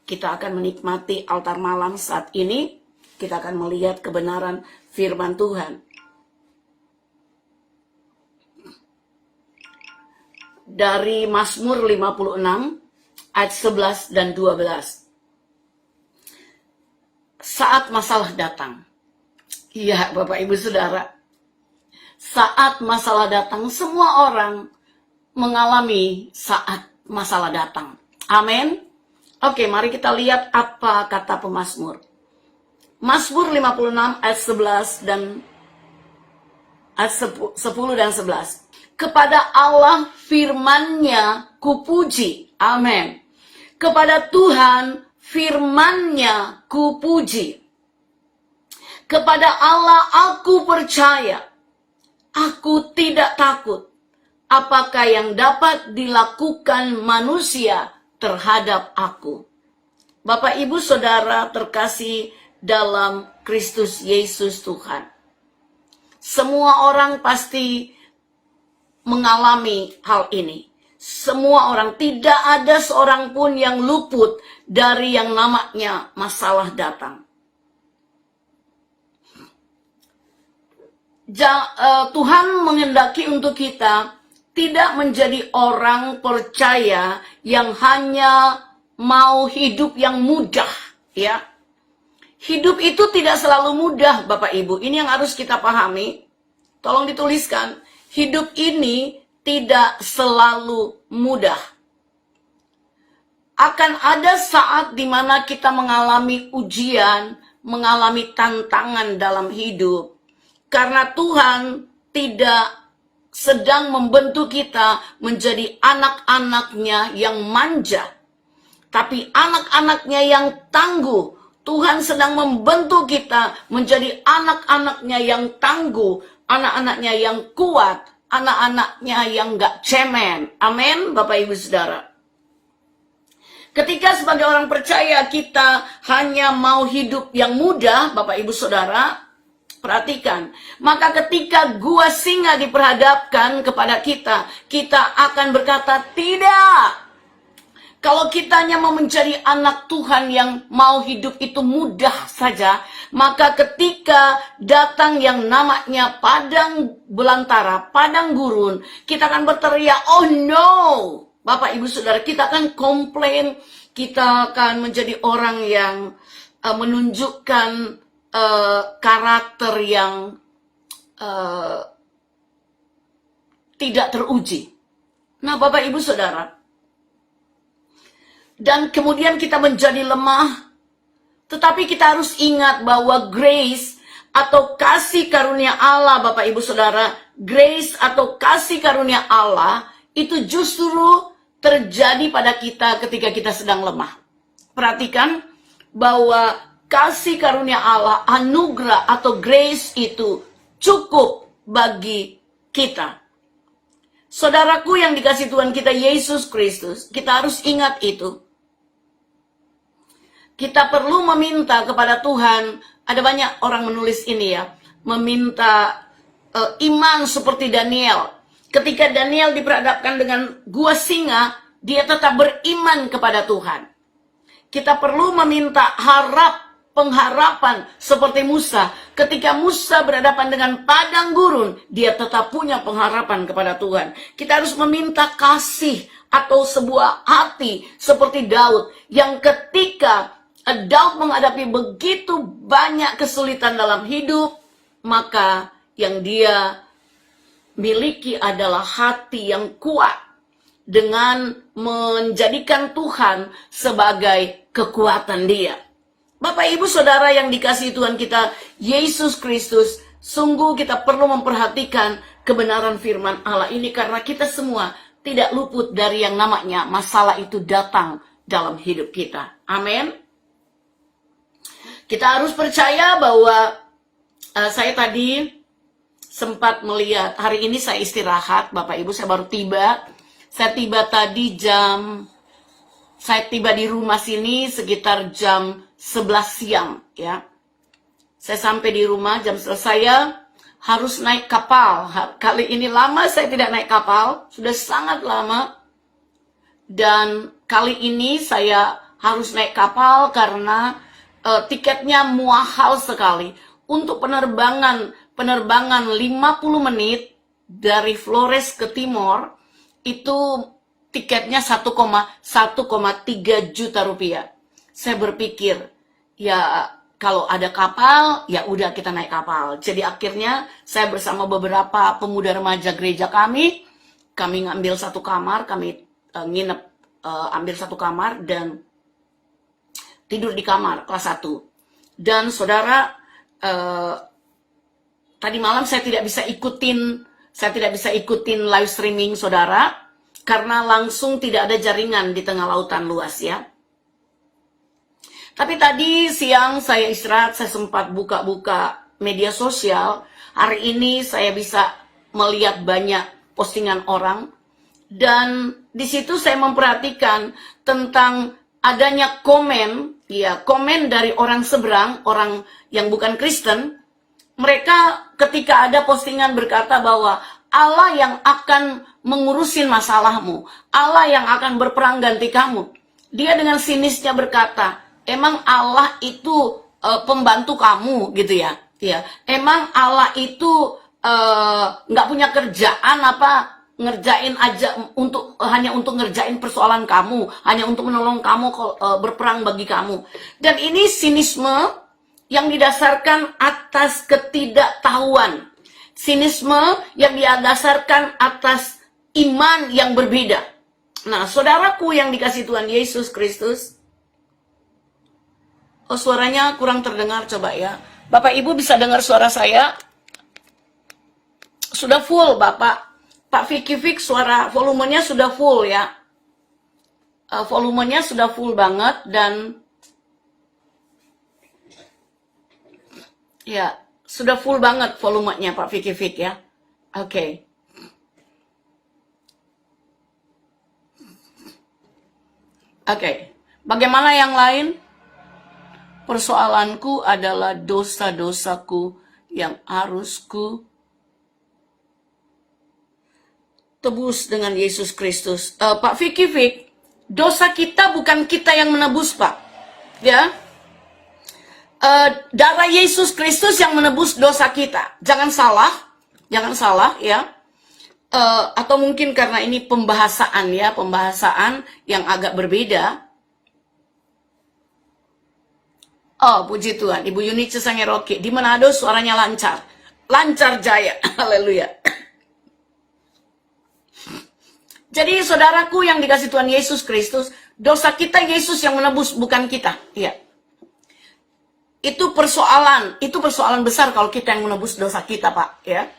kita akan menikmati altar malam saat ini. Kita akan melihat kebenaran firman Tuhan. Dari Mazmur 56 ayat 11 dan 12. Saat masalah datang. Iya, Bapak Ibu Saudara. Saat masalah datang, semua orang mengalami saat masalah datang. Amin. Oke, mari kita lihat apa kata pemazmur. Mazmur 56 ayat 11 dan ayat 10 dan 11. Kepada Allah firman-Nya kupuji. Amin. Kepada Tuhan firman-Nya kupuji. Kepada Allah aku percaya. Aku tidak takut. Apakah yang dapat dilakukan manusia terhadap aku? Bapak, Ibu, Saudara terkasih dalam Kristus Yesus Tuhan. Semua orang pasti mengalami hal ini. Semua orang, tidak ada seorang pun yang luput dari yang namanya masalah datang. Tuhan menghendaki untuk kita tidak menjadi orang percaya yang hanya mau hidup yang mudah, ya. Hidup itu tidak selalu mudah, Bapak Ibu. Ini yang harus kita pahami. Tolong dituliskan. Hidup ini tidak selalu mudah. Akan ada saat di mana kita mengalami ujian, mengalami tantangan dalam hidup. Karena Tuhan tidak sedang membentuk kita menjadi anak-anaknya yang manja. Tapi anak-anaknya yang tangguh. Tuhan sedang membentuk kita menjadi anak-anaknya yang tangguh, anak-anaknya yang kuat, anak-anaknya yang gak cemen. Amin, Bapak Ibu Saudara. Ketika sebagai orang percaya kita hanya mau hidup yang mudah, Bapak Ibu Saudara, perhatikan. Maka ketika gua singa diperhadapkan kepada kita, kita akan berkata tidak. Kalau kita hanya mau menjadi anak Tuhan yang mau hidup itu mudah saja, maka ketika datang yang namanya padang belantara, padang gurun, kita akan berteriak, oh no! Bapak, Ibu, Saudara, kita akan komplain, kita akan menjadi orang yang menunjukkan karakter yang tidak teruji. Nah, Bapak, Ibu, Saudara, dan kemudian kita menjadi lemah. Tetapi kita harus ingat bahwa grace atau kasih karunia Allah, Bapak Ibu Saudara, grace atau kasih karunia Allah itu justru terjadi pada kita ketika kita sedang lemah. Perhatikan bahwa kasih karunia Allah, anugerah atau grace itu cukup bagi kita. Saudaraku yang dikasih Tuhan kita Yesus Kristus, kita harus ingat itu. Kita perlu meminta kepada Tuhan. Ada banyak orang menulis ini ya. Meminta iman seperti Daniel. Ketika Daniel diperhadapkan dengan gua singa, dia tetap beriman kepada Tuhan. Kita perlu meminta pengharapan seperti Musa. Ketika Musa berhadapan dengan padang gurun, dia tetap punya pengharapan kepada Tuhan. Kita harus meminta kasih atau sebuah hati seperti Daud. Yang ketika Daud menghadapi begitu banyak kesulitan dalam hidup, maka yang dia miliki adalah hati yang kuat dengan menjadikan Tuhan sebagai kekuatan dia. Bapak, Ibu, Saudara yang dikasihi Tuhan kita Yesus Kristus, sungguh kita perlu memperhatikan kebenaran firman Allah ini karena kita semua tidak luput dari yang namanya masalah itu datang dalam hidup kita. Amin. Kita harus percaya bahwa saya tadi sempat melihat, hari ini saya istirahat, Bapak Ibu, saya baru tiba. Saya tiba tadi saya tiba di rumah sini sekitar jam 11 siang, ya. Saya sampai di rumah jam 11, saya harus naik kapal. Kali ini lama saya tidak naik kapal, sudah sangat lama. Dan kali ini saya harus naik kapal karena tiketnya mahal sekali. Untuk penerbangan 50 menit dari Flores ke Timor, itu tiketnya 1,3 juta rupiah. Saya berpikir, ya kalau ada kapal, ya udah kita naik kapal. Jadi akhirnya saya bersama beberapa pemuda remaja gereja kami ngambil satu kamar, kami nginep, ambil satu kamar dan tidur di kamar kelas 1. Dan saudara, tadi malam saya tidak bisa ikutin live streaming saudara, karena langsung tidak ada jaringan di tengah lautan luas ya. Tapi tadi siang saya istirahat, saya sempat buka-buka media sosial. Hari ini saya bisa melihat banyak postingan orang. Dan di situ saya memperhatikan tentang adanya komen dari orang seberang, orang yang bukan Kristen. Mereka ketika ada postingan berkata bahwa Allah yang akan mengurusin masalahmu, Allah yang akan berperang ganti kamu. Dia dengan sinisnya berkata, emang Allah itu pembantu kamu gitu ya? Ya, emang Allah itu nggak punya kerjaan apa? Ngerjain aja hanya untuk ngerjain persoalan kamu, hanya untuk menolong kamu berperang bagi kamu. Dan ini sinisme yang didasarkan atas ketidaktahuan, sinisme yang didasarkan atas iman yang berbeda. Nah, saudaraku yang dikasih Tuhan Yesus Kristus, oh, suaranya kurang terdengar, coba ya. Bapak Ibu bisa dengar suara saya? Sudah full, Bapak. Pak Vicky suara volumenya sudah full ya. Volumenya sudah full banget dan ya, sudah full banget volumenya Pak Vicky ya. Oke. Oke. Bagaimana yang lain? Persoalanku adalah dosa-dosaku yang harus ku tebus dengan Yesus Kristus. Pak Vicky, dosa kita bukan kita yang menebus, Pak. Ya, darah Yesus Kristus yang menebus dosa kita. Jangan salah, ya. Atau mungkin karena ini pembahasan yang agak berbeda. Oh, puji Tuhan, Ibu Yuni Cisangeroki di Manado suaranya lancar jaya, haleluya. Jadi saudaraku yang dikasih Tuhan Yesus Kristus, dosa kita Yesus yang menebus, bukan kita. Iya. Itu persoalan besar kalau kita yang menebus dosa kita, Pak. Ya.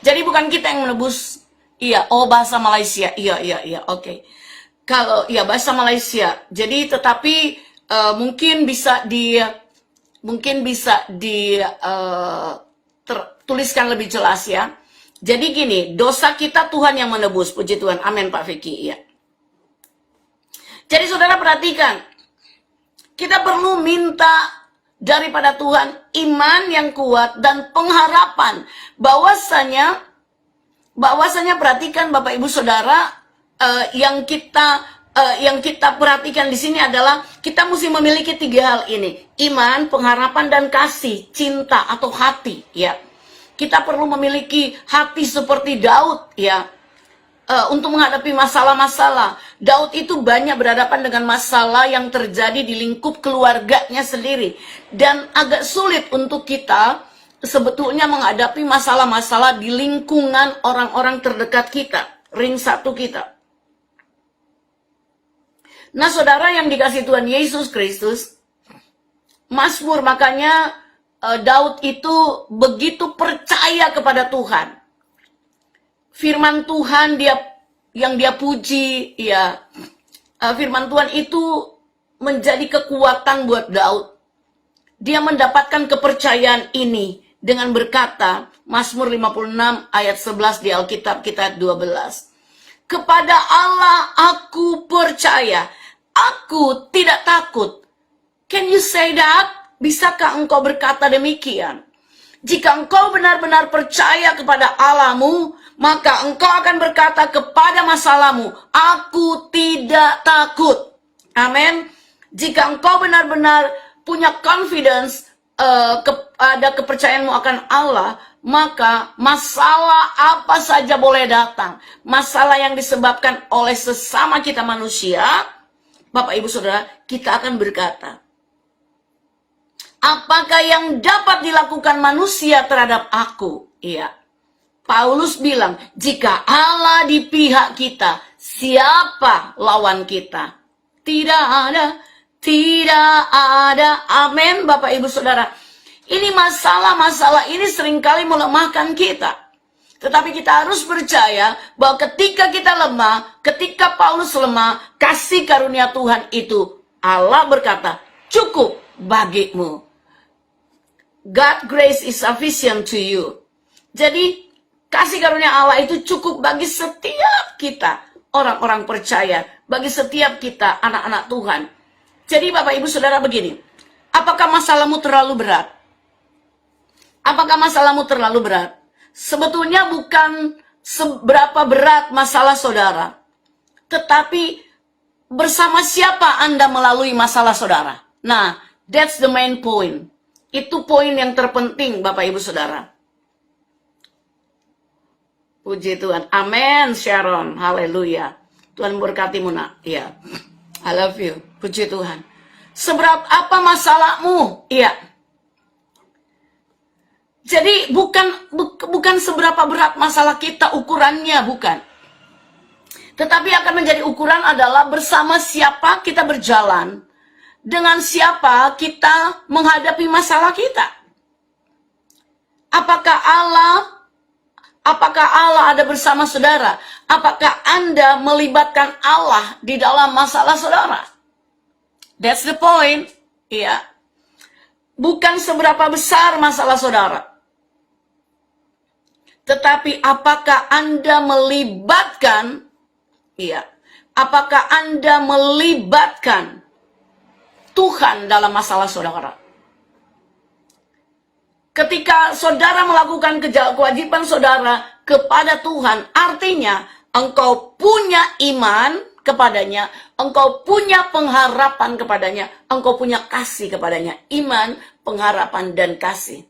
Jadi bukan kita yang menebus. Iya, oh bahasa Malaysia. Iya, oke. Kalau iya bahasa Malaysia. Jadi tetapi mungkin bisa tuliskan lebih jelas ya. Jadi gini, dosa kita Tuhan yang menebus, puji Tuhan, amin Pak Vicky, ya. Jadi saudara perhatikan, kita perlu minta daripada Tuhan iman yang kuat dan pengharapan bahwasanya perhatikan Bapak Ibu Saudara, yang kita perhatikan di sini adalah kita mesti memiliki 3 hal ini: iman, pengharapan, dan kasih, cinta atau hati, ya. Kita perlu memiliki hati seperti Daud, ya, untuk menghadapi masalah-masalah. Daud itu banyak berhadapan dengan masalah yang terjadi di lingkup keluarganya sendiri, dan agak sulit untuk kita sebetulnya menghadapi masalah-masalah di lingkungan orang-orang terdekat kita, ring satu kita. Nah, saudara yang dikasih Tuhan Yesus Kristus, Mazmur, makanya Daud itu begitu percaya kepada Tuhan. Firman Tuhan yang dia puji, ya. Firman Tuhan itu menjadi kekuatan buat Daud. Dia mendapatkan kepercayaan ini dengan berkata, Mazmur 56 ayat 11 di Alkitab kita 12. Kepada Allah aku percaya, aku tidak takut. Can you say that? Bisakah engkau berkata demikian? Jika engkau benar-benar percaya kepada Allahmu, maka engkau akan berkata kepada masalahmu, aku tidak takut. Amin. Jika engkau benar-benar punya confidence, ada kepercayaanmu akan Allah, maka masalah apa saja boleh datang. Masalah yang disebabkan oleh sesama kita manusia, Bapak Ibu Saudara, kita akan berkata, apakah yang dapat dilakukan manusia terhadap aku? Iya. Paulus bilang, jika Allah di pihak kita, siapa lawan kita? Tidak ada. Tidak ada. Amin, Bapak Ibu Saudara. Ini masalah-masalah ini seringkali melemahkan kita. Tetapi kita harus percaya bahwa ketika kita lemah, ketika Paulus lemah, kasih karunia Tuhan itu, Allah berkata, cukup bagimu. God grace is sufficient to you. Jadi, kasih karunia Allah itu cukup bagi setiap kita, orang-orang percaya, bagi setiap kita, anak-anak Tuhan. Jadi Bapak Ibu Saudara begini, apakah masalahmu terlalu berat? Apakah masalahmu terlalu berat? Sebetulnya bukan seberapa berat masalah saudara, tetapi bersama siapa Anda melalui masalah saudara. Nah, that's the main point. Itu poin yang terpenting Bapak Ibu Saudara. Puji Tuhan. Amin, Sharon. Haleluya. Tuhan berkatimu nak. Iya. I love you. Puji Tuhan. Seberat apa masalahmu? Iya. Jadi bukan seberapa berat masalah kita ukurannya, bukan. Tetapi akan menjadi ukuran adalah bersama siapa kita berjalan. Dengan siapa kita menghadapi masalah kita. Apakah Allah ada bersama saudara? Apakah Anda melibatkan Allah di dalam masalah saudara? That's the point. Ya. Bukan seberapa besar masalah saudara. Tetapi apakah Anda melibatkan, ya, apakah Anda melibatkan Tuhan dalam masalah saudara? Ketika saudara melakukan kewajiban saudara kepada Tuhan, artinya engkau punya iman kepadanya, engkau punya pengharapan kepadanya, engkau punya kasih kepadanya. Iman, pengharapan, dan kasih.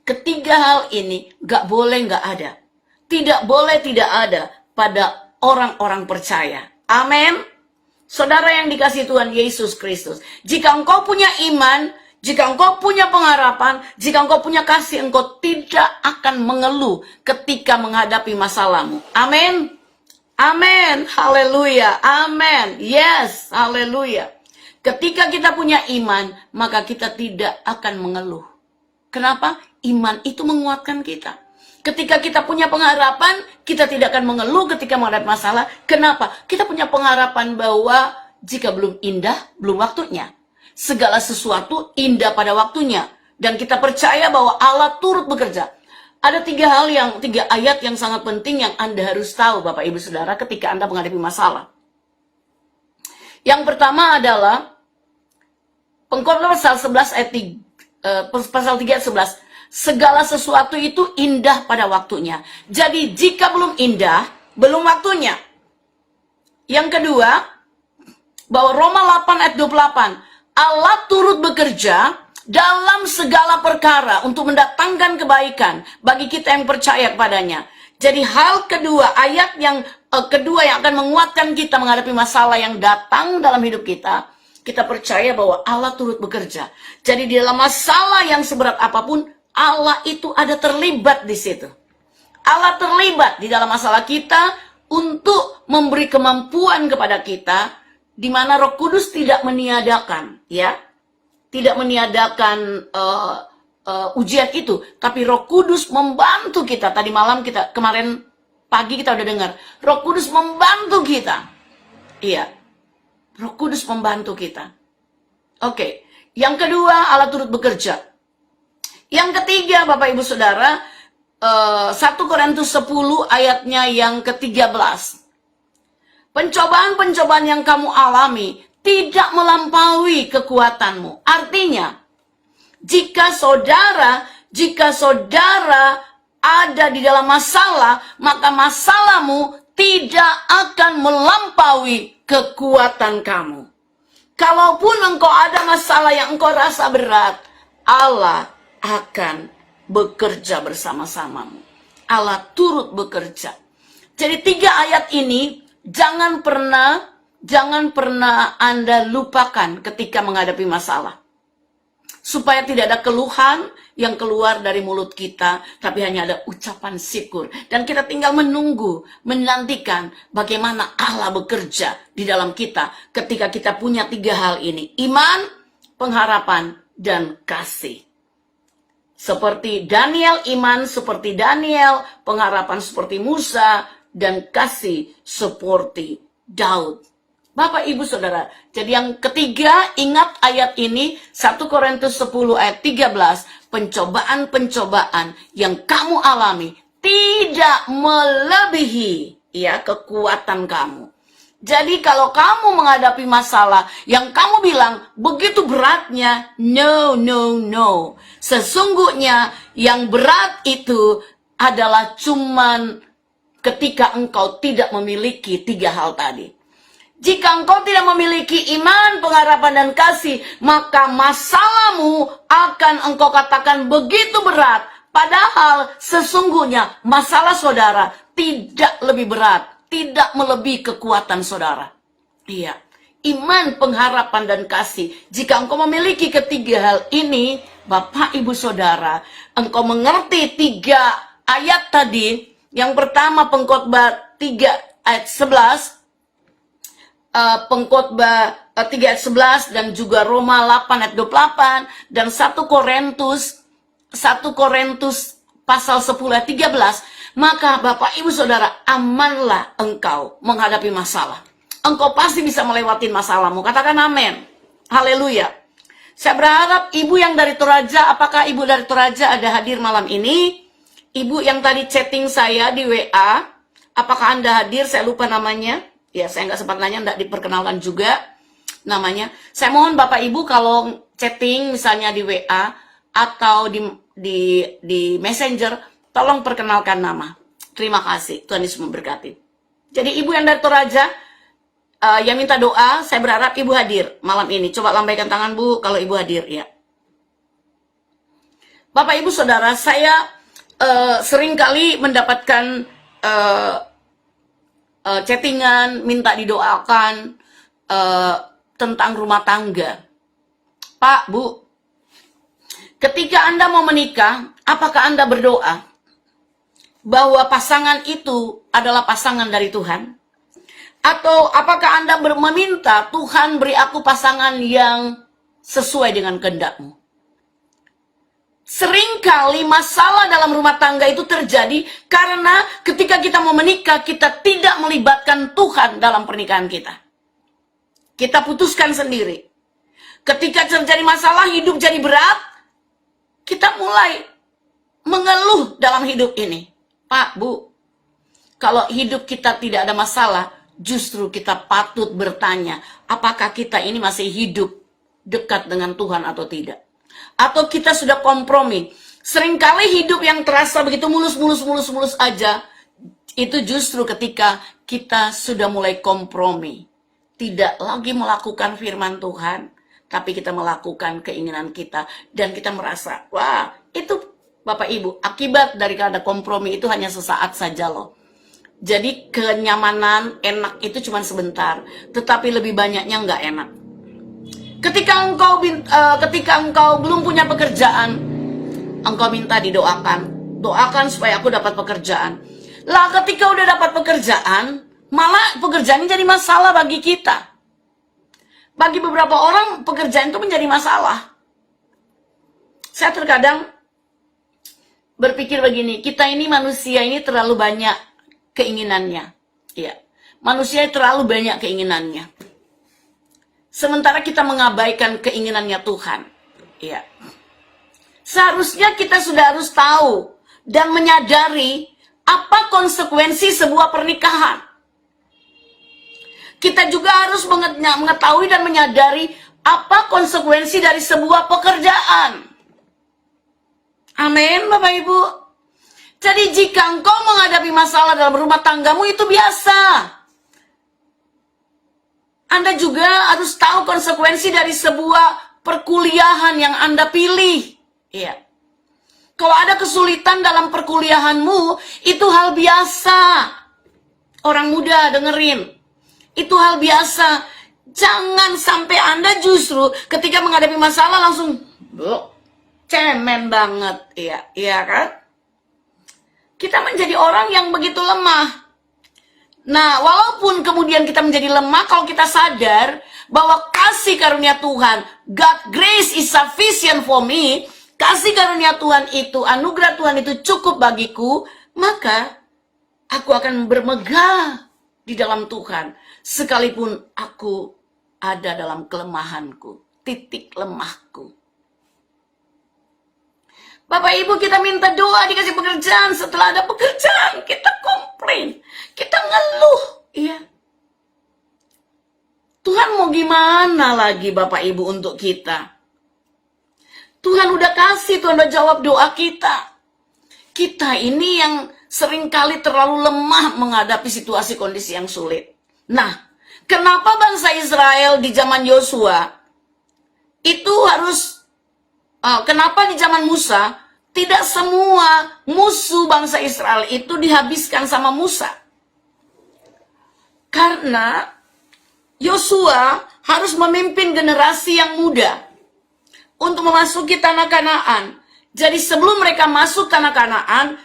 Ketiga hal ini gak boleh gak ada. Tidak boleh tidak ada pada orang-orang percaya. Amin. Saudara yang dikasihi Tuhan Yesus Kristus, jika engkau punya iman, jika engkau punya pengharapan, jika engkau punya kasih, engkau tidak akan mengeluh ketika menghadapi masalahmu. Amin. Amin. Haleluya. Amin. Yes. Haleluya. Ketika kita punya iman, maka kita tidak akan mengeluh. Kenapa? Iman itu menguatkan kita. Ketika kita punya pengharapan, kita tidak akan mengeluh ketika menghadapi masalah. Kenapa? Kita punya pengharapan bahwa jika belum indah, belum waktunya. Segala sesuatu indah pada waktunya. Dan kita percaya bahwa Allah turut bekerja. Ada tiga ayat yang sangat penting yang Anda harus tahu, Bapak Ibu Saudara, ketika Anda menghadapi masalah. Yang pertama adalah Pengkhotbah pasal 11 ayat 3 ayat 11. Segala sesuatu itu indah pada waktunya. Jadi jika belum indah, belum waktunya. Yang kedua, bahwa Roma 8 ayat 28. Allah turut bekerja dalam segala perkara untuk mendatangkan kebaikan bagi kita yang percaya kepadanya. Jadi hal kedua, ayat yang kedua yang akan menguatkan kita menghadapi masalah yang datang dalam hidup kita. Kita percaya bahwa Allah turut bekerja. Jadi di dalam masalah yang seberat apapun, Allah itu ada terlibat di situ. Allah terlibat di dalam masalah kita untuk memberi kemampuan kepada kita, di mana Roh Kudus tidak meniadakan, ya, tidak meniadakan ujian itu, tapi Roh Kudus membantu kita. Kemarin pagi kita udah dengar, Roh Kudus membantu kita, iya, Roh Kudus membantu kita. Oke, yang kedua, Allah turut bekerja. Yang ketiga, Bapak Ibu Saudara, 1 Korintus 10 ayatnya yang ke-13. Pencobaan-pencobaan yang kamu alami tidak melampaui kekuatanmu. Artinya, jika saudara ada di dalam masalah, maka masalahmu tidak akan melampaui kekuatan kamu. Kalaupun engkau ada masalah yang engkau rasa berat, Allah akan bekerja bersama-samamu. Allah turut bekerja. Jadi 3 ayat ini jangan pernah Anda lupakan ketika menghadapi masalah. Supaya tidak ada keluhan yang keluar dari mulut kita, tapi hanya ada ucapan syukur. Dan kita tinggal menunggu, menantikan bagaimana Allah bekerja di dalam kita ketika kita punya 3 hal ini. Iman, pengharapan, dan kasih. Seperti Daniel, iman seperti Daniel, pengharapan seperti Musa, dan kasih seperti Daud. Bapak, Ibu, Saudara. Jadi yang ketiga, ingat ayat ini, 1 Korintus 10 ayat 13. Pencobaan-pencobaan yang kamu alami tidak melebihi kekuatan kamu. Jadi kalau kamu menghadapi masalah yang kamu bilang begitu beratnya, no. Sesungguhnya yang berat itu adalah cuman ketika engkau tidak memiliki 3 hal tadi. Jika engkau tidak memiliki iman, pengharapan, dan kasih, maka masalahmu akan engkau katakan begitu berat. Padahal sesungguhnya masalah saudara tidak lebih berat, tidak melebihi kekuatan saudara. Iya, iman, pengharapan, dan kasih. Jika engkau memiliki ketiga hal ini, Bapak, Ibu, Saudara, engkau mengerti 3 ayat tadi. Yang pertama, Pengkhotbah 3 ayat 11. Pengkhotbah 3 ayat 11 dan juga Roma 8 ayat 28 dan 1 Korintus pasal 10 ayat 13, maka Bapak, Ibu, Saudara, amanlah engkau menghadapi masalah. Engkau pasti bisa melewati masalahmu. Katakan amin. Haleluya. Saya berharap Ibu yang dari Toraja, apakah Ibu dari Toraja ada hadir malam ini? Ibu yang tadi chatting saya di WA, apakah Anda hadir? Saya lupa namanya. Ya, saya nggak sempat nanya, nggak diperkenalkan juga namanya. Saya mohon Bapak Ibu kalau chatting misalnya di WA atau di Messenger, tolong perkenalkan nama. Terima kasih, Tuhan Yesus memberkati. Jadi Ibu yang dari Toraja, yang minta doa, saya berharap Ibu hadir malam ini. Coba lambaikan tangan Bu kalau Ibu hadir ya. Bapak Ibu Saudara, saya sering kali mendapatkan chattingan, minta didoakan tentang rumah tangga. Pak, Bu, ketika Anda mau menikah, apakah Anda berdoa bahwa pasangan itu adalah pasangan dari Tuhan? Atau apakah Anda meminta Tuhan beri aku pasangan yang sesuai dengan kehendak-Mu? Seringkali masalah dalam rumah tangga itu terjadi karena ketika kita mau menikah, kita tidak melibatkan Tuhan dalam pernikahan kita. Kita putuskan sendiri. Ketika terjadi masalah, hidup jadi berat, kita mulai mengeluh dalam hidup ini. Pak, Bu, kalau hidup kita tidak ada masalah, justru kita patut bertanya, apakah kita ini masih hidup dekat dengan Tuhan atau tidak? Atau kita sudah kompromi. Seringkali hidup yang terasa begitu mulus aja, itu justru ketika kita sudah mulai kompromi. Tidak lagi melakukan firman Tuhan, tapi kita melakukan keinginan kita. Dan kita merasa, wah, itu Bapak Ibu, akibat dari ada kompromi itu hanya sesaat saja loh. Jadi kenyamanan, enak itu cuma sebentar, tetapi lebih banyaknya nggak enak. Ketika engkau belum punya pekerjaan, engkau minta didoakan. Doakan supaya aku dapat pekerjaan. Lah ketika udah dapat pekerjaan, malah pekerjaan ini jadi masalah bagi kita. Bagi beberapa orang, pekerjaan itu menjadi masalah. Saya terkadang berpikir begini, kita ini manusia ini terlalu banyak keinginannya. Ya, manusia terlalu banyak keinginannya. Sementara kita mengabaikan keinginannya Tuhan. Ya. Seharusnya kita sudah harus tahu dan menyadari apa konsekuensi sebuah pernikahan. Kita juga harus mengetahui dan menyadari apa konsekuensi dari sebuah pekerjaan. Amin, Bapak Ibu. Jadi jika engkau menghadapi masalah dalam rumah tanggamu itu biasa. Anda juga harus tahu konsekuensi dari sebuah perkuliahan yang Anda pilih. Iya. Kalau ada kesulitan dalam perkuliahanmu, itu hal biasa. Orang muda dengerin. Itu hal biasa. Jangan sampai Anda justru ketika menghadapi masalah langsung cemen banget. Iya, iya kan? Kita menjadi orang yang begitu lemah. Nah, walaupun kemudian kita menjadi lemah, kalau kita sadar bahwa kasih karunia Tuhan, God grace is sufficient for me, kasih karunia Tuhan itu, anugerah Tuhan itu cukup bagiku, maka aku akan bermegah di dalam Tuhan, sekalipun aku ada dalam kelemahanku, titik lemahku. Bapak Ibu, kita minta doa dikasih pekerjaan. Setelah ada pekerjaan, kita komplain. Kita ngeluh. Iya. Tuhan mau gimana lagi Bapak Ibu untuk kita? Tuhan udah kasih, Tuhan udah jawab doa kita. Kita ini yang seringkali terlalu lemah menghadapi situasi kondisi yang sulit. Nah, kenapa bangsa Israel di zaman Yosua itu harus, kenapa di zaman Musa tidak semua musuh bangsa Israel itu dihabiskan sama Musa? Karena Yosua harus memimpin generasi yang muda untuk memasuki tanah Kanaan. Jadi sebelum mereka masuk tanah Kanaan,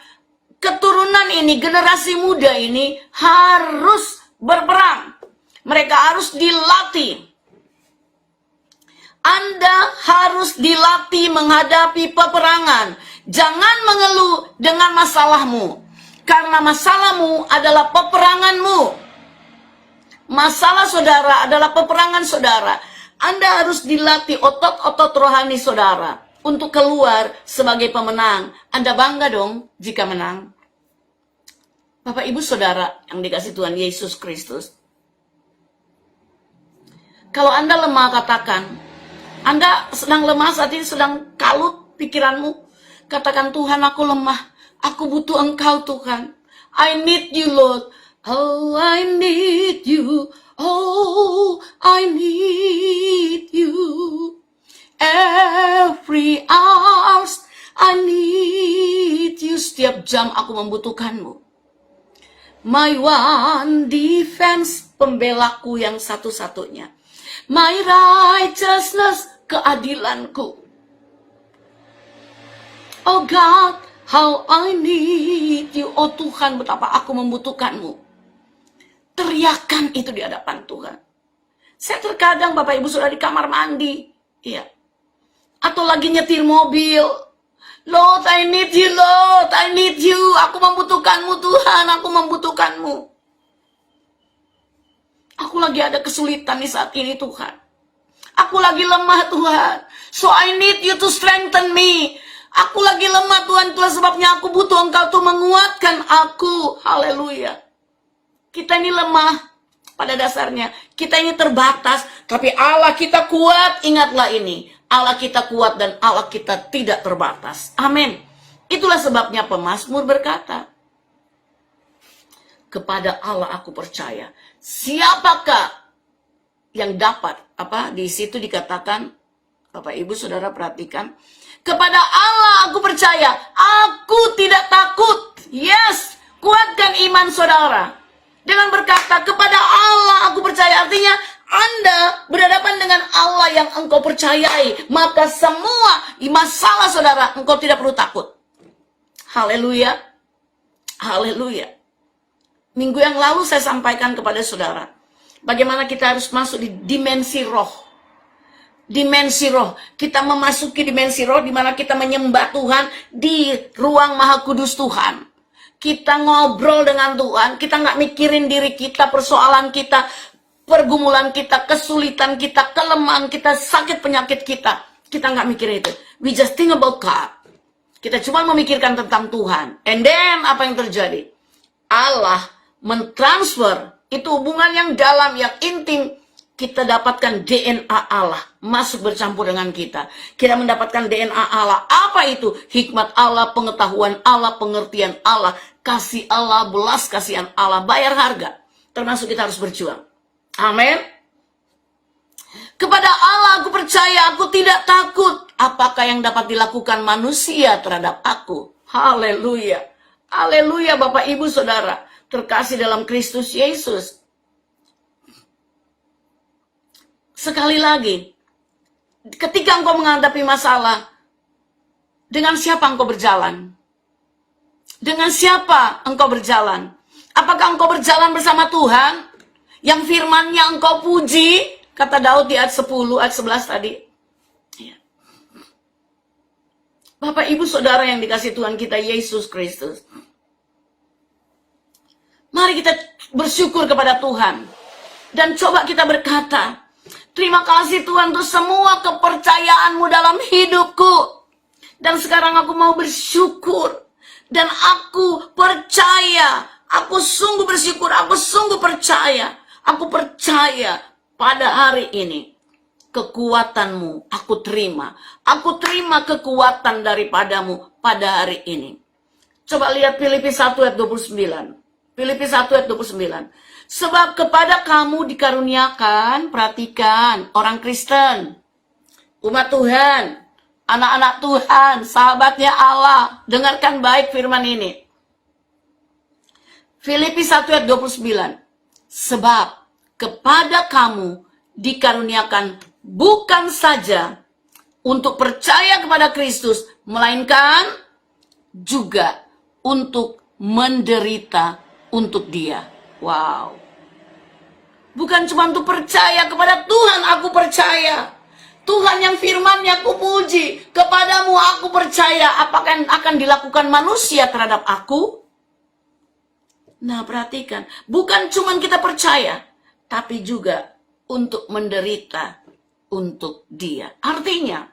keturunan ini, generasi muda ini harus berperang. Mereka harus dilatih. Anda harus dilatih menghadapi peperangan. Jangan mengeluh dengan masalahmu. Karena masalahmu adalah peperanganmu. Masalah saudara adalah peperangan saudara. Anda harus dilatih otot-otot rohani saudara untuk keluar sebagai pemenang. Anda bangga dong jika menang. Bapak Ibu Saudara yang dikasih Tuhan Yesus Kristus. Kalau Anda lemah, katakan, Anda sedang lemah saat ini, sedang kalut pikiranmu, katakan, Tuhan aku lemah, aku butuh Engkau Tuhan. I need you Lord. Oh I need you. Oh I need you. Every hours I need you. Setiap jam aku membutuhkanmu. My one defense, pembelaku yang satu-satunya. My righteousness, keadilanku. Oh God, how I need you. Oh Tuhan, betapa aku membutuhkanmu. Teriakan itu di hadapan Tuhan. Saya terkadang Bapak Ibu sudah di kamar mandi. Iya. Atau lagi nyetir mobil. Lord, I need you, Lord. I need you. Aku membutuhkanmu Tuhan. Aku membutuhkanmu. Aku lagi ada kesulitan nih saat ini Tuhan. Aku lagi lemah Tuhan. So I need you to strengthen me. Aku lagi lemah Tuhan, itulah sebabnya aku butuh Engkau tuh menguatkan aku. Haleluya. Kita ini lemah pada dasarnya. Kita ini terbatas, tapi Allah kita kuat. Ingatlah ini, Allah kita kuat dan Allah kita tidak terbatas. Amin. Itulah sebabnya pemazmur berkata, kepada Allah aku percaya. Siapakah yang dapat? Di situ dikatakan, Bapak Ibu Saudara perhatikan, kepada Allah aku percaya, aku tidak takut. Yes, kuatkan iman saudara. Dengan berkata, kepada Allah aku percaya. Artinya, Anda berhadapan dengan Allah yang engkau percayai. Maka semua masalah saudara, engkau tidak perlu takut. Haleluya. Haleluya. Minggu yang lalu saya sampaikan kepada saudara, bagaimana kita harus masuk di dimensi roh. Dimensi roh. Kita memasuki dimensi roh di mana kita menyembah Tuhan di ruang Maha Kudus Tuhan. Kita ngobrol dengan Tuhan. Kita nggak mikirin diri kita, persoalan kita, pergumulan kita, kesulitan kita, kelemahan kita, sakit penyakit kita. Kita nggak mikirin itu. We just think about God. Kita cuma memikirkan tentang Tuhan. And then apa yang terjadi? Allah mentransfer. Itu hubungan yang dalam, yang intim. Kita dapatkan DNA Allah masuk bercampur dengan kita. Kita mendapatkan DNA Allah. Apa itu? Hikmat Allah, pengetahuan Allah, pengertian Allah, kasih Allah, belas kasihan Allah, bayar harga. Termasuk kita harus berjuang. Amin. Kepada Allah aku percaya, aku tidak takut. Apakah yang dapat dilakukan manusia terhadap aku? Haleluya. Haleluya Bapak Ibu Saudara. Terkasih dalam Kristus Yesus. Sekali lagi, ketika engkau menghadapi masalah, dengan siapa engkau berjalan? Dengan siapa engkau berjalan? Apakah engkau berjalan bersama Tuhan? Yang firman-Nya engkau puji? Kata Daud di ayat 10, ayat 11 tadi. Ya. Bapak, Ibu, Saudara yang dikasihi Tuhan kita Yesus Kristus. Mari kita bersyukur kepada Tuhan. Dan coba kita berkata, terima kasih Tuhan untuk semua kepercayaan-Mu dalam hidupku. Dan sekarang aku mau bersyukur. Dan aku percaya. Aku sungguh bersyukur. Aku sungguh percaya. Aku percaya pada hari ini. Kekuatan-Mu aku terima. Aku terima kekuatan daripadamu pada hari ini. Coba lihat Filipi 1 ayat 29. Filipi 1 ayat 29. Sebab kepada kamu dikaruniakan, perhatikan, orang Kristen, umat Tuhan, anak-anak Tuhan, sahabatnya Allah, dengarkan baik firman ini. Filipi 1 ayat 29. Sebab kepada kamu dikaruniakan bukan saja untuk percaya kepada Kristus, melainkan juga untuk menderita untuk Dia. Wow. Bukan cuma untuk percaya kepada Tuhan, aku percaya. Tuhan yang firman-Nya aku puji. Kepadamu aku percaya. Apakah yang akan dilakukan manusia terhadap aku? Nah, perhatikan. Bukan cuma kita percaya, tapi juga untuk menderita untuk Dia. Artinya,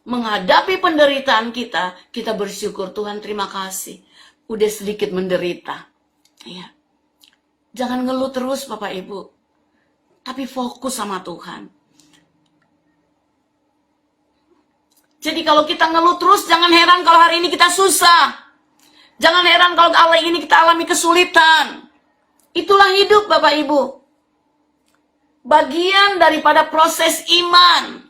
menghadapi penderitaan kita, kita bersyukur, Tuhan terima kasih. Udah sedikit menderita. Ya. Jangan ngeluh terus Bapak Ibu. Tapi fokus sama Tuhan. Jadi kalau kita ngeluh terus, jangan heran kalau hari ini kita susah. Jangan heran kalau hari ini kita alami kesulitan. Itulah hidup Bapak Ibu. Bagian daripada proses iman.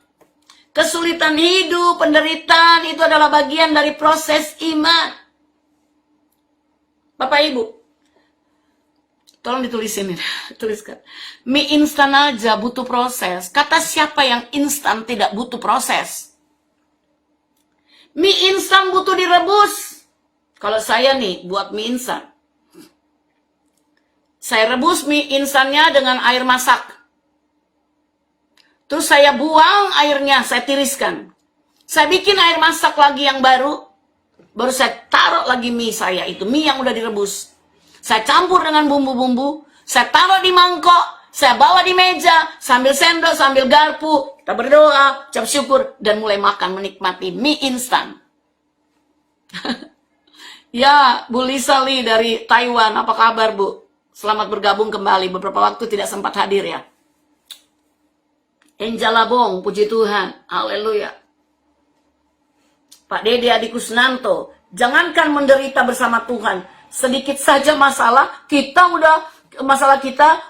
Kesulitan hidup, penderitaan itu adalah bagian dari proses iman. Bapak Ibu, tolong ditulisin ini, tuliskan. Mie instan aja butuh proses. Kata siapa yang instan tidak butuh proses? Mie instan butuh direbus. Kalau saya nih buat mie instan, saya rebus mie instannya dengan air masak. Terus saya buang airnya, saya tiriskan. Saya bikin air masak lagi yang baru saya taruh lagi mie saya, itu mie yang udah direbus. Saya campur dengan bumbu-bumbu, saya taruh di mangkok, saya bawa di meja, sambil sendok, sambil garpu, kita berdoa, ucap syukur, dan mulai makan, menikmati mie instan. Ya, Bu Lisa Lee dari Taiwan, apa kabar Bu? Selamat bergabung kembali, beberapa waktu tidak sempat hadir ya. Angela Bong, puji Tuhan, haleluya. Pak Dede Adi Kusnanto, jangankan menderita bersama Tuhan, sedikit saja masalah kita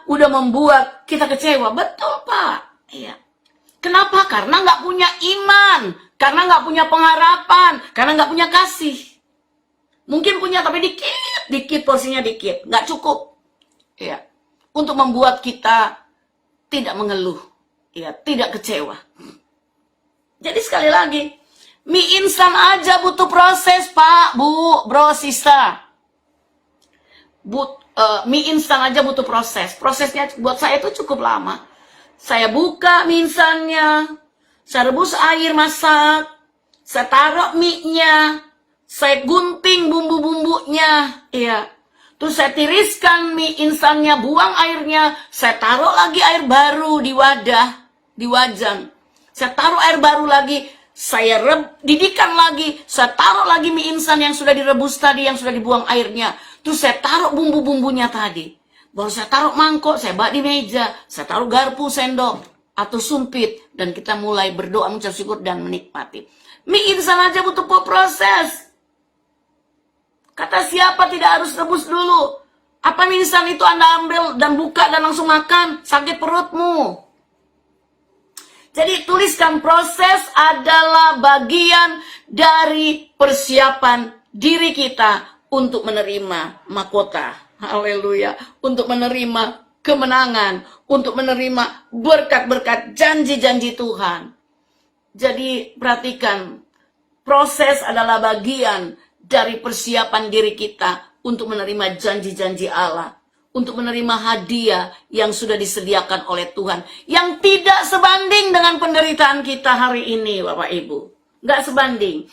udah membuat kita kecewa. Betul Pak. Iya. Kenapa? Karena nggak punya iman, karena nggak punya pengharapan, karena nggak punya kasih. Mungkin punya tapi dikit porsinya dikit, nggak cukup. Iya. Untuk membuat kita tidak mengeluh, ya, tidak kecewa. Jadi sekali lagi, mie instan aja butuh proses, Pak, Bu, bro, sister. Mie instan aja butuh proses. Prosesnya buat saya itu cukup lama. Saya buka mie instannya, saya rebus air masak, saya taruh mie-nya, saya gunting bumbu-bumbunya, ya. Terus saya tiriskan mie instannya, buang airnya, saya taruh lagi air baru di wadah, di wajan. Saya taruh air baru lagi, saya didihkan lagi, saya taruh lagi mie instan yang sudah direbus tadi, yang sudah dibuang airnya. Terus saya taruh bumbu-bumbunya tadi. Baru saya taruh mangkok, saya bak di meja, saya taruh garpu, sendok, atau sumpit. Dan kita mulai berdoa, mengucap syukur, dan menikmati. Mie instan aja butuh proses. Kata siapa tidak harus rebus dulu? Apa mie instan itu Anda ambil dan buka dan langsung makan? Sakit perutmu. Jadi tuliskan, proses adalah bagian dari persiapan diri kita untuk menerima mahkota. Haleluya. Untuk menerima kemenangan, untuk menerima berkat-berkat, janji-janji Tuhan. Jadi perhatikan, proses adalah bagian dari persiapan diri kita untuk menerima janji-janji Allah, untuk menerima hadiah yang sudah disediakan oleh Tuhan, yang tidak sebanding dengan penderitaan kita hari ini, Bapak Ibu. Nggak sebanding.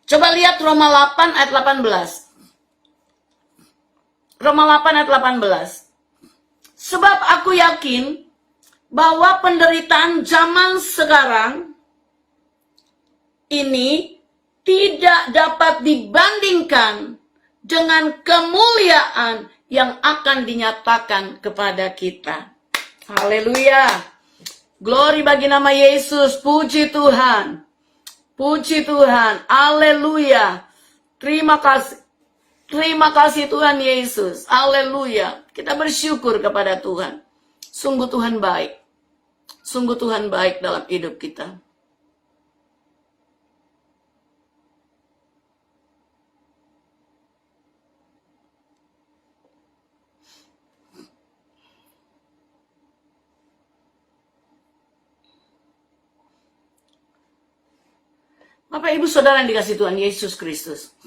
Coba lihat Roma 8 ayat 18. Roma 8 ayat 18. Sebab aku yakin bahwa penderitaan zaman sekarang ini tidak dapat dibandingkan dengan kemuliaan yang akan dinyatakan kepada kita. Haleluya. Glory bagi nama Yesus. Puji Tuhan. Puji Tuhan. Haleluya. Terima kasih. Terima kasih Tuhan Yesus. Haleluya. Kita bersyukur kepada Tuhan. Sungguh Tuhan baik. Sungguh Tuhan baik dalam hidup kita. Bapak Ibu Saudara yang dikasihi Tuhan Yesus Kristus.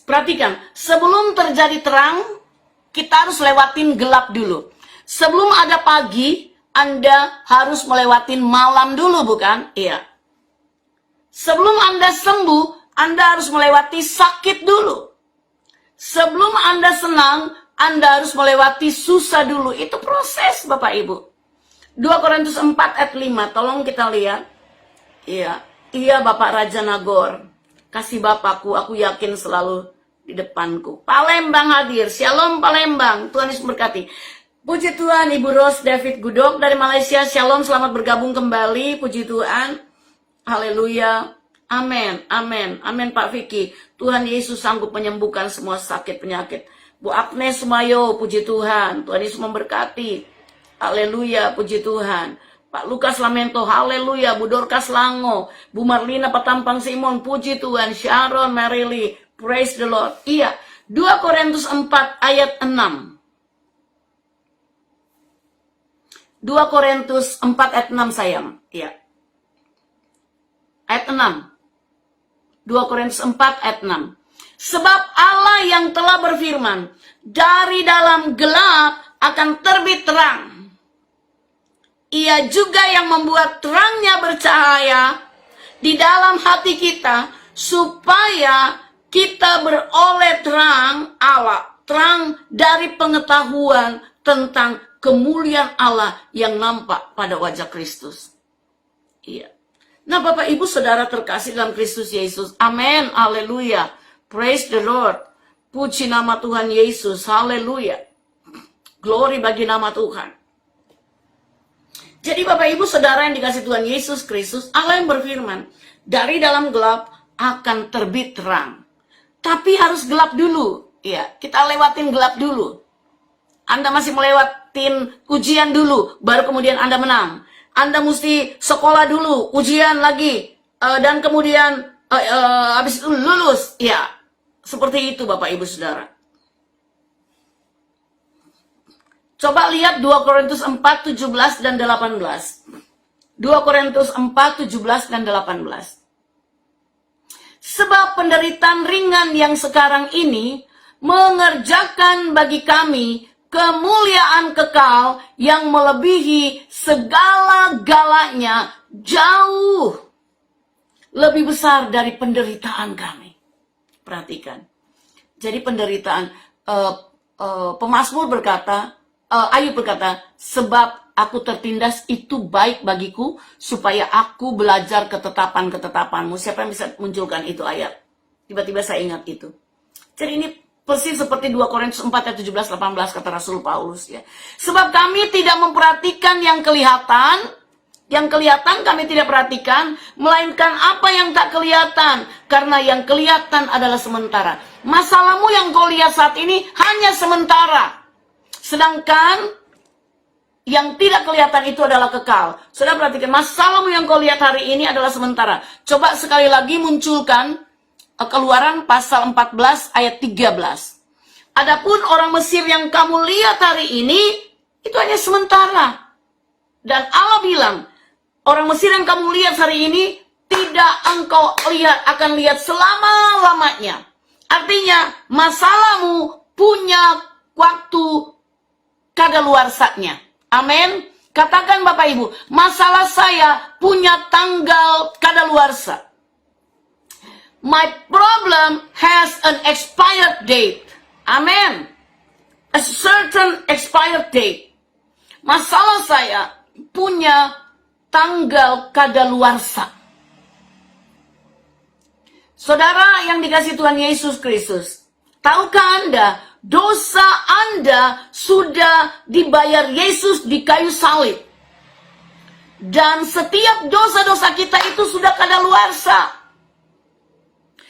Perhatikan, sebelum terjadi terang, kita harus lewatin gelap dulu. Sebelum ada pagi, Anda harus melewatin malam dulu, bukan? Iya. Sebelum Anda sembuh, Anda harus melewati sakit dulu. Sebelum Anda senang, Anda harus melewati susah dulu. Itu proses, Bapak Ibu. 2 Korintus 4 ayat 5, tolong kita lihat. Iya, iya Bapak Raja Nagor. Kasih Bapakku, aku yakin selalu di depanku. Palembang hadir. Shalom Palembang. Tuhan Yesus berkati. Puji Tuhan, Ibu Rose David Gudok dari Malaysia. Shalom, selamat bergabung kembali. Puji Tuhan. Haleluya. Amin. Amin. Amin Pak Vicky. Tuhan Yesus sanggup menyembuhkan semua sakit penyakit. Bu Agnes Sumayo, puji Tuhan. Tuhan Yesus memberkati. Haleluya, puji Tuhan. Pak Lukas Lamento, haleluya. Bu Dorcas Lango, Bu Marlina Patampang Simon, puji Tuhan. Sharon Marily, praise the Lord. Iya, 2 Korintus 4 ayat 6. 2 Korintus 4 ayat 6 sayang. Iya. Ayat 6. 2 Korintus 4 ayat 6. Sebab Allah yang telah berfirman, dari dalam gelap akan terbit terang. Ia juga yang membuat terangnya bercahaya di dalam hati kita, supaya kita beroleh terang Allah, terang dari pengetahuan tentang kemuliaan Allah yang nampak pada wajah Kristus. Iya. Nah Bapak Ibu Saudara terkasih dalam Kristus Yesus. Amin. Haleluya. Praise the Lord. Puji nama Tuhan Yesus. Haleluya. Glory bagi nama Tuhan. Jadi Bapak Ibu Saudara yang dikasih Tuhan Yesus Kristus, Allah yang berfirman, dari dalam gelap akan terbit terang. Tapi harus gelap dulu. Ya, kita lewatin gelap dulu. Anda masih melewatin ujian dulu, baru kemudian Anda menang. Anda mesti sekolah dulu, ujian lagi, dan kemudian habis itu lulus. Ya, seperti itu Bapak Ibu Saudara. Coba lihat 2 Korintus 4, 17 dan 18. 2 Korintus 4, 17 dan 18. Sebab penderitaan ringan yang sekarang ini mengerjakan bagi kami kemuliaan kekal yang melebihi segala-galanya, jauh lebih besar dari penderitaan kami. Perhatikan. Jadi penderitaan, pemazmur berkata, Ayub berkata, sebab aku tertindas itu baik bagiku, supaya aku belajar ketetapan-ketetapanmu. Siapa yang bisa munculkan itu ayat? Tiba-tiba saya ingat itu. Jadi ini persis seperti 2 Korintus 4 ayat 17-18 kata Rasul Paulus. Ya. Sebab kami tidak memperhatikan yang kelihatan kami tidak perhatikan, melainkan apa yang tak kelihatan. Karena yang kelihatan adalah sementara. Masalahmu yang kau lihat saat ini hanya sementara. Sedangkan yang tidak kelihatan itu adalah kekal. Saudara perhatikan, masalahmu yang kau lihat hari ini adalah sementara. Coba sekali lagi munculkan Keluaran pasal 14 ayat 13. Adapun orang Mesir yang kamu lihat hari ini, itu hanya sementara. Dan Allah bilang, orang Mesir yang kamu lihat hari ini, tidak engkau akan lihat selama-lamanya. Artinya, masalahmu punya waktu kadaluarsanya. Amin. Katakan Bapak Ibu, masalah saya punya tanggal kadaluarsa. My problem has an expired date. Amen. A certain expired date. Masalah saya punya tanggal kadaluarsa. Saudara yang dikasihi Tuhan Yesus Kristus, tahukah Anda, dosa Anda sudah dibayar Yesus di kayu salib. Dan setiap dosa-dosa kita itu sudah kadaluarsa.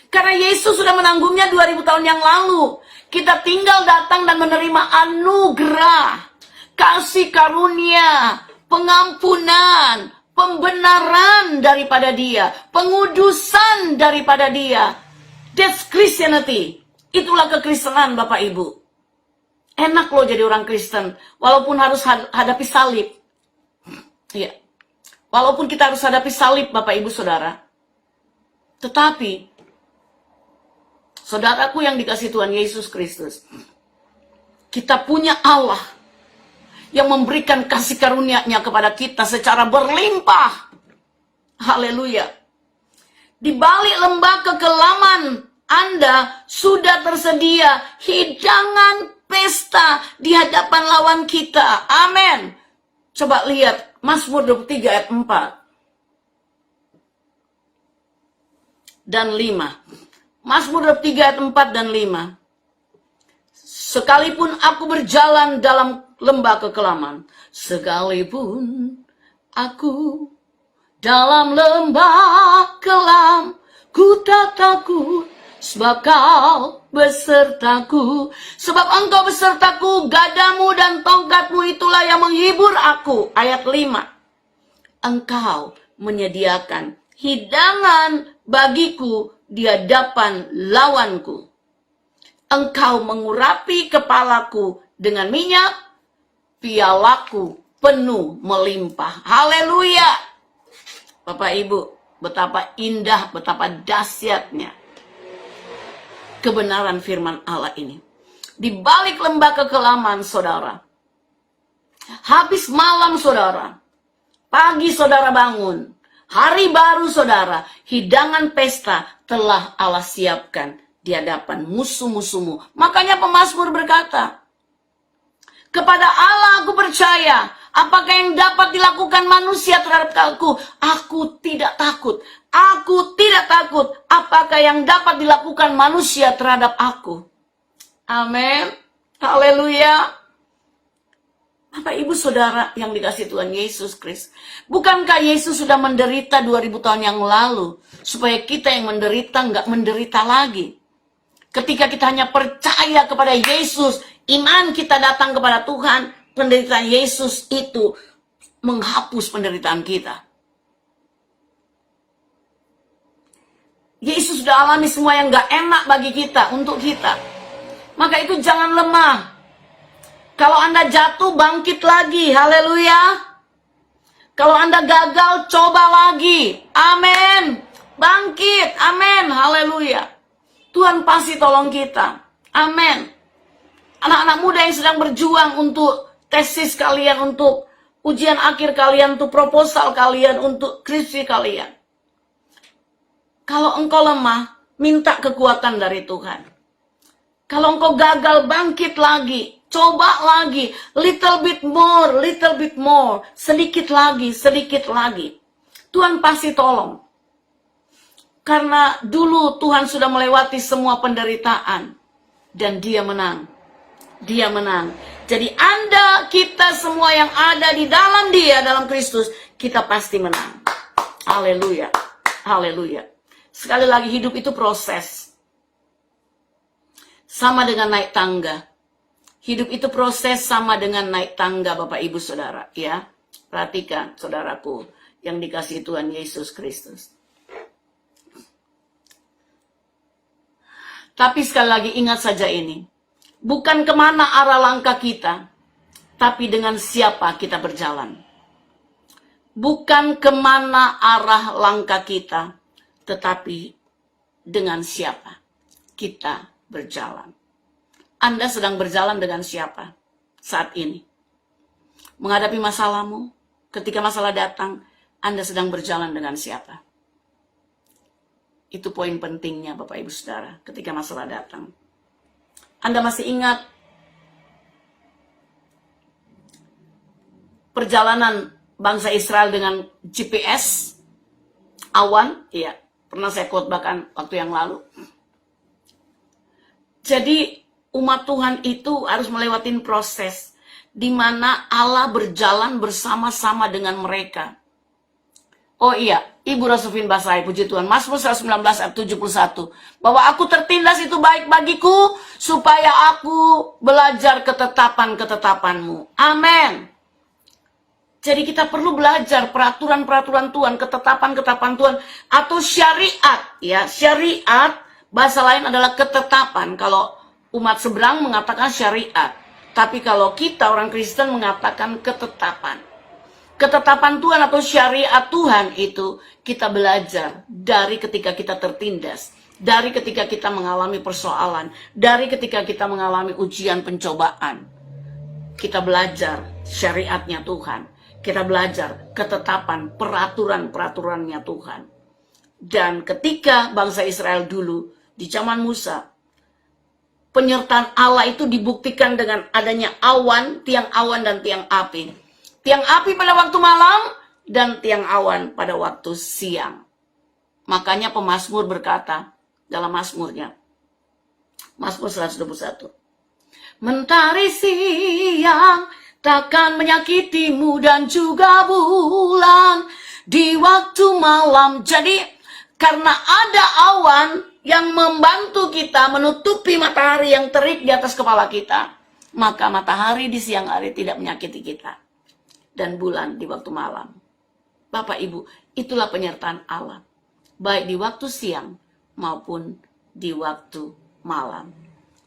Karena Yesus sudah menanggungnya 2000 tahun yang lalu. Kita tinggal datang dan menerima anugerah, kasih karunia, pengampunan, pembenaran daripada Dia, pengudusan daripada Dia. That's Christianity. Itulah kekristenan Bapak Ibu. Enak loh jadi orang Kristen, walaupun harus hadapi salib. Iya. Walaupun kita harus hadapi salib Bapak Ibu Saudara. Tetapi, saudaraku yang dikasihi Tuhan Yesus Kristus, kita punya Allah yang memberikan kasih karunia-Nya kepada kita secara berlimpah. Haleluya. Di balik lembah kekelaman Anda sudah tersedia hidangan pesta di hadapan lawan kita. Amin. Coba lihat Mazmur 23 ayat 4 dan 5. Mazmur 23 ayat 4 dan 5. Sekalipun aku berjalan dalam lembah kekelaman, sekalipun aku dalam lembah kelam, ku tak takut, sebab kau besertaku. Sebab engkau besertaku, gadamu dan tongkatmu itulah yang menghibur aku. Ayat 5. Engkau menyediakan hidangan bagiku di hadapan lawanku. Engkau mengurapi kepalaku dengan minyak, pialaku penuh melimpah. Haleluya. Bapak Ibu, betapa indah, betapa dahsyatnya kebenaran firman Allah ini. Di balik lembah kekelaman saudara, habis malam saudara, pagi saudara bangun, hari baru saudara, hidangan pesta telah Allah siapkan di hadapan musuh-musuhmu. Makanya pemazmur berkata, kepada Allah aku percaya, apakah yang dapat dilakukan manusia terhadap aku? Aku tidak takut. Aku tidak takut. Apakah yang dapat dilakukan manusia terhadap aku? Amin. Haleluya. Bapak Ibu Saudara yang dikasihi Tuhan Yesus Kristus, bukankah Yesus sudah menderita 2000 tahun yang lalu supaya kita yang menderita nggak menderita lagi? Ketika kita hanya percaya kepada Yesus, iman kita datang kepada Tuhan, penderitaan Yesus itu menghapus penderitaan kita. Yesus sudah alami semua yang nggak enak bagi kita, untuk kita. Maka itu jangan lemah. Kalau Anda jatuh, bangkit lagi. Haleluya. Kalau Anda gagal, coba lagi. Amin. Bangkit. Amin. Haleluya. Tuhan pasti tolong kita. Amin. Anak-anak muda yang sedang berjuang untuk tesis kalian, untuk ujian akhir kalian, untuk proposal kalian, untuk skripsi kalian. Kalau engkau lemah, minta kekuatan dari Tuhan. Kalau engkau gagal, bangkit lagi. Coba lagi, little bit more, sedikit lagi. Tuhan pasti tolong. Karena dulu Tuhan sudah melewati semua penderitaan. Dan Dia menang. Dia menang. Jadi Anda, kita semua yang ada di dalam Dia, dalam Kristus, kita pasti menang. Haleluya. Haleluya. Sekali lagi, hidup itu proses. Sama dengan naik tangga. Hidup itu proses sama dengan naik tangga Bapak Ibu Saudara, ya. Perhatikan saudaraku yang dikasihi Tuhan Yesus Kristus. Tapi sekali lagi ingat saja ini. Bukan kemana arah langkah kita, tapi dengan siapa kita berjalan. Bukan kemana arah langkah kita, tetapi dengan siapa kita berjalan. Anda sedang berjalan dengan siapa saat ini? Menghadapi masalahmu, ketika masalah datang, Anda sedang berjalan dengan siapa? Itu poin pentingnya Bapak Ibu Saudara ketika masalah datang. Anda masih ingat perjalanan bangsa Israel dengan GPS awan? Iya, pernah saya khotbahkan waktu yang lalu. Jadi umat Tuhan itu harus melewati proses di mana Allah berjalan bersama-sama dengan mereka. Oh iya, Ibu Rosufin Basai, puji Tuhan. Mazmur 119 ayat 71. Bahwa aku tertindas itu baik bagiku, supaya aku belajar ketetapan-ketetapanmu. Amin. Jadi kita perlu belajar peraturan-peraturan Tuhan, ketetapan-ketetapan Tuhan, atau syariat. Ya, syariat, bahasa lain adalah ketetapan. Kalau umat seberang mengatakan syariat. Tapi kalau kita orang Kristen mengatakan ketetapan. Ketetapan Tuhan atau syariat Tuhan itu kita belajar dari ketika kita tertindas, dari ketika kita mengalami persoalan, dari ketika kita mengalami ujian pencobaan. Kita belajar syariatnya Tuhan, kita belajar ketetapan peraturan-peraturannya Tuhan. Dan ketika bangsa Israel dulu di zaman Musa, penyertaan Allah itu dibuktikan dengan adanya awan, tiang awan dan tiang api. Tiang api pada waktu malam dan tiang awan pada waktu siang. Makanya pemazmur berkata dalam mazmurnya, Mazmur 121. Mentari siang takkan menyakitimu dan juga bulan di waktu malam. Jadi karena ada awan yang membantu kita menutupi matahari yang terik di atas kepala kita, maka matahari di siang hari tidak menyakiti kita. Dan bulan di waktu malam. Bapak Ibu, itulah penyertaan Allah. Baik di waktu siang maupun di waktu malam.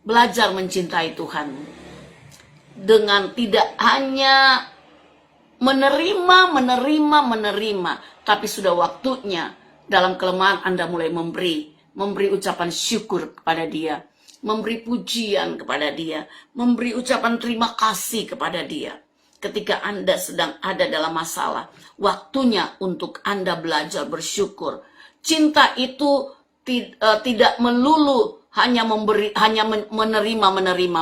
Belajar mencintai Tuhan. Dengan tidak hanya menerima. Tapi sudah waktunya dalam kelemahan Anda mulai memberi ucapan syukur kepada Dia. Memberi pujian kepada Dia. Memberi ucapan terima kasih kepada Dia. Ketika Anda sedang ada dalam masalah, waktunya untuk Anda belajar bersyukur. Cinta itu tidak melulu hanya menerima,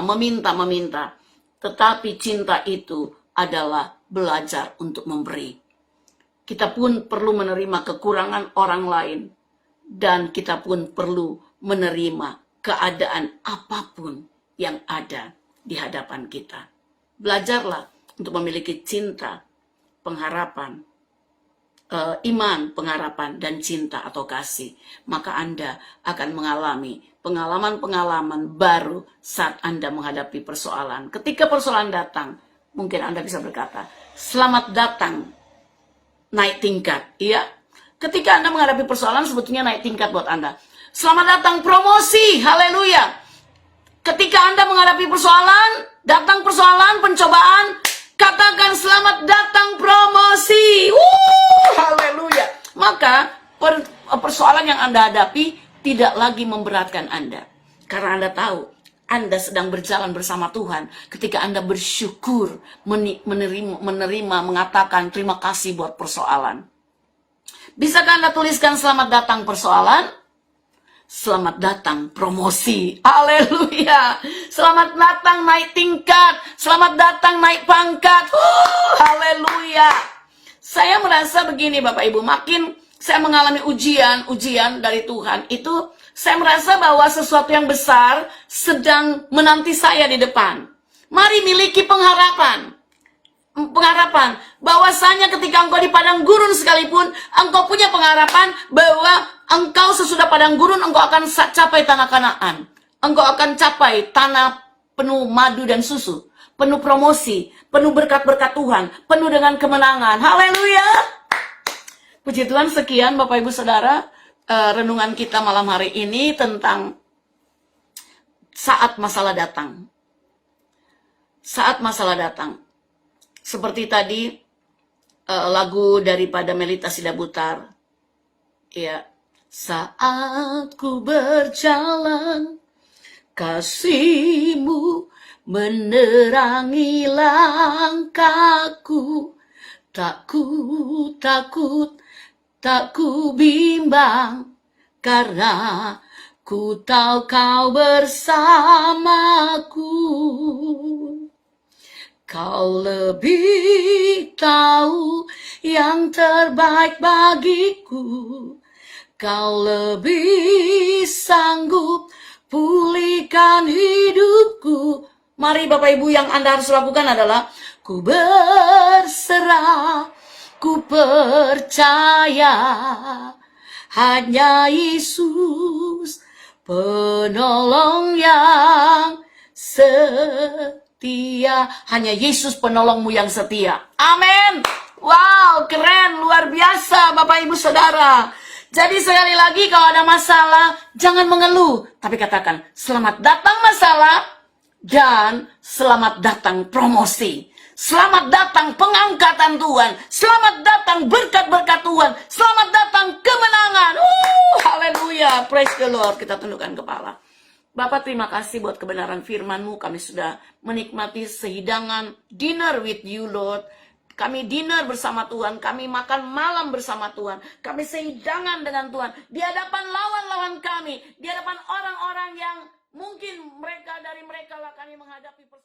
meminta. Tetapi cinta itu adalah belajar untuk memberi. Kita pun perlu menerima kekurangan orang lain. Dan kita pun perlu menerima keadaan apapun yang ada di hadapan kita. Belajarlah untuk memiliki cinta, pengharapan, iman, pengharapan, dan cinta atau kasih. Maka Anda akan mengalami pengalaman-pengalaman baru saat Anda menghadapi persoalan. Ketika persoalan datang, mungkin Anda bisa berkata, selamat datang, naik tingkat. Iya, ketika Anda menghadapi persoalan, sebetulnya naik tingkat buat Anda. Selamat datang promosi, haleluya. Ketika Anda menghadapi persoalan, datang persoalan, pencobaan, katakan selamat datang promosi. Haleluya. Maka persoalan yang Anda hadapi tidak lagi memberatkan Anda. Karena Anda tahu Anda sedang berjalan bersama Tuhan. Ketika Anda bersyukur, menerima, mengatakan terima kasih buat persoalan. Bisakah Anda tuliskan selamat datang persoalan? Selamat datang promosi. Haleluya. Selamat datang naik tingkat. Selamat datang naik pangkat. Haleluya. Saya merasa begini Bapak Ibu. Makin saya mengalami ujian dari Tuhan. Itu saya merasa bahwa sesuatu yang besar sedang menanti saya di depan. Mari miliki pengharapan. Bahwasanya ketika engkau di padang gurun sekalipun, engkau punya pengharapan bahwa engkau sesudah padang gurun engkau akan capai tanah Kanaan. Engkau akan capai tanah penuh madu dan susu, penuh promosi, penuh berkat-berkat Tuhan, penuh dengan kemenangan. Haleluya. Puji Tuhan, sekian Bapak Ibu Saudara, renungan kita malam hari ini tentang saat masalah datang. Saat masalah datang. Seperti tadi lagu daripada Melita Sidabutar. Ya, saat ku berjalan, kasih-Mu menerangi langkahku. Tak ku bimbang, karena ku tahu Kau bersamaku. Kau lebih tahu yang terbaik bagiku. Kau lebih sanggup pulihkan hidupku. Mari Bapak Ibu, yang Anda harus lakukan adalah ku berserah, ku percaya hanya Yesus penolong yang setia. Hanya Yesus penolongmu yang setia. Amin. Wow, keren, luar biasa Bapak Ibu Saudara. Jadi sekali lagi, kalau ada masalah, jangan mengeluh, tapi katakan, selamat datang masalah, dan selamat datang promosi. Selamat datang pengangkatan Tuhan. Selamat datang berkat-berkat Tuhan. Selamat datang kemenangan. Haleluya. Praise the Lord. Kita tundukkan kepala. Bapak, terima kasih buat kebenaran firman-Mu. Kami sudah menikmati sehidangan dinner with you, Lord. Kami dinner bersama Tuhan. Kami makan malam bersama Tuhan. Kami sehidangan dengan Tuhan. Di hadapan lawan-lawan kami. Di hadapan orang-orang yang mungkin dari mereka lah kami menghadapi persoalan.